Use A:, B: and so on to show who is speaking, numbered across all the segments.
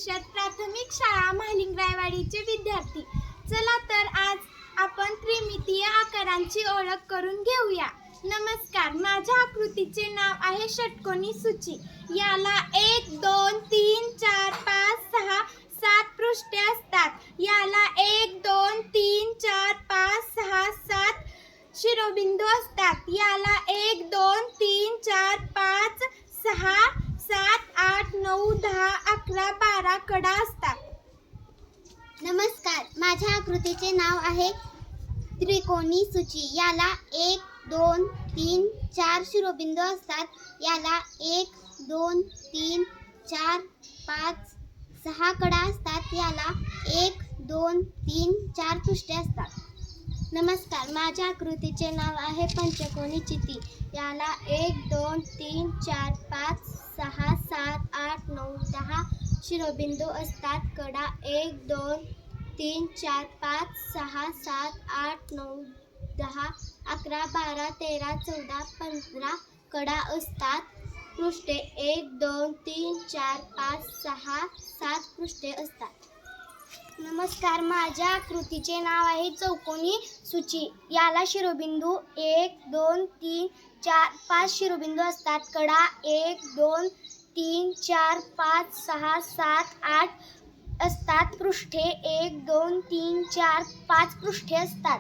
A: परिषद प्राथमिक शाळा महालिंगरायवाडीचे विद्यार्थी. चला तर आज आपण त्रिमितीय आकारांची ओळख करून घेऊया. नमस्कार, माझ्या आकृतीचे नाव आहे षटकोनी सूची. याला 1 2 3 4 5 6 7 पृष्ठे असतात. याला 1 2 3 4 5 6 7 शिरोबिंदू असतात. याला 1 2 3 4 5 6 7 8 9 10 11 12 कडा असतात.
B: नमस्कार, माझ्या आकृतीचे नाव आहे त्रिकोणी सूची. याला 1 2 3 4 शिरोबिंदू असतात. याला 1 2 3 4 5 6 कडा असतात. याला 1 2 3 4 पृष्ठे असतात. नमस्कार, माझ्या आकृतीचे नाव आहे पंचकोनी चिती. याला 1 2 3 4 5 6 7 8 9 10 शिरोबिंदू असतात. कडा 1 2 3 4 5 6 7 8 9 10 11 12 13 14 15 कडा असतात. पृष्ठे 1 2 3 4 5 6 7 पृष्ठे असतात. नमस्कार, माझ्या आकृतीचे नाव आहे चौकोनी सूची. याला शिरोबिंदू 1 2 3 4 5 शिरोबिंदू असतात. कडा 1 2 3 4 5 6 7 8 असतात. पृष्ठे 1 2 3 4 5 पृष्ठे असतात.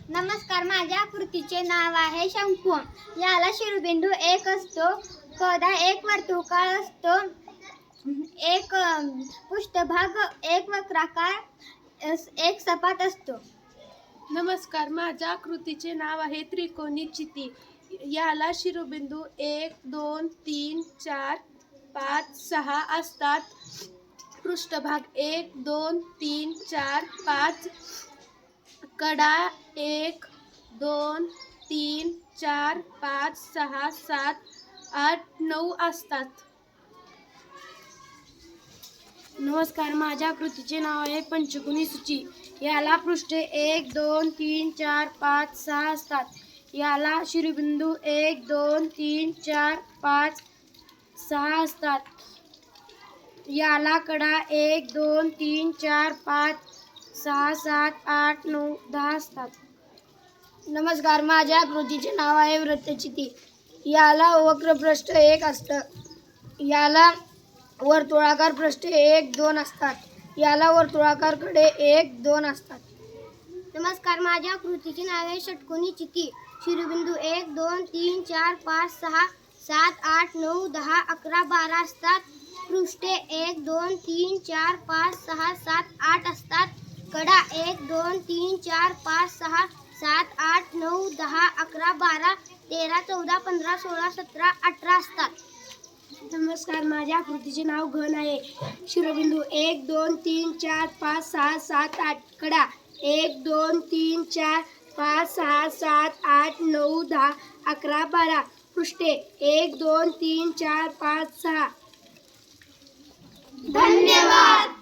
B: नमस्कार, माझ्या आकृतीचे नाव आहे शंकू. याला शिरोबिंदू 1 असतो. कडा 1 वर्तुळाकार असतो. एक पृष्ठभाग 1 वक्राकार 1 सपाट असतो.
C: नमस्कार, माझ्या आकृतीचे नाव आहे त्रिकोणी चिती. याला शिरोबिंदू 1 2 3 4 5 6 असतात. पृष्ठभाग 1 2 3 4 5 कडा 1 2 3 4 5 6 7 8 9 असतात. नमस्कार, माझ्या आकृतीचे नाव आहे पंचकोनी सूची. याला पृष्ठे 1 2 3 4 5 6 असतात. याला शिरोबिंदू 1 2 3 4 5 6 असतात. याला कडा 1 2 3 4 5 6 7 8 9 10 असतात. नमस्कार, माझ्या आकृतीचे नाव आहे वृत्तचिती. याला वक्रपृष्ठ 1 असतं. याला वर्तुळाकार पृष्ठे 1 2 असतात. याला वर्तुळाकार कडे 1 2 असतात.
B: नमस्कार, माझ्या आकृतीचे नाव आहे षटकोनी चिती. शिरोबिंदू 1 2 3 4 5 6 7 8 9 10 11 12 असतात. पृष्ठे 1 2 3 4 5 6 7 8 असतात. कडा 1 2 3 4 5 6 7 8 9 10 11 12 13 14 15 16 17 18 असतात.
C: नमस्कार, माझ्या आकृतीचे नाव घन आहे. शिरोबिंदू 1 2 3 4 5 6 7 8 कडा 1 2 3 4 5 6 7 8 9 10 11 12 पृष्ठे 1 2 3 4 5 6.
B: धन्यवाद.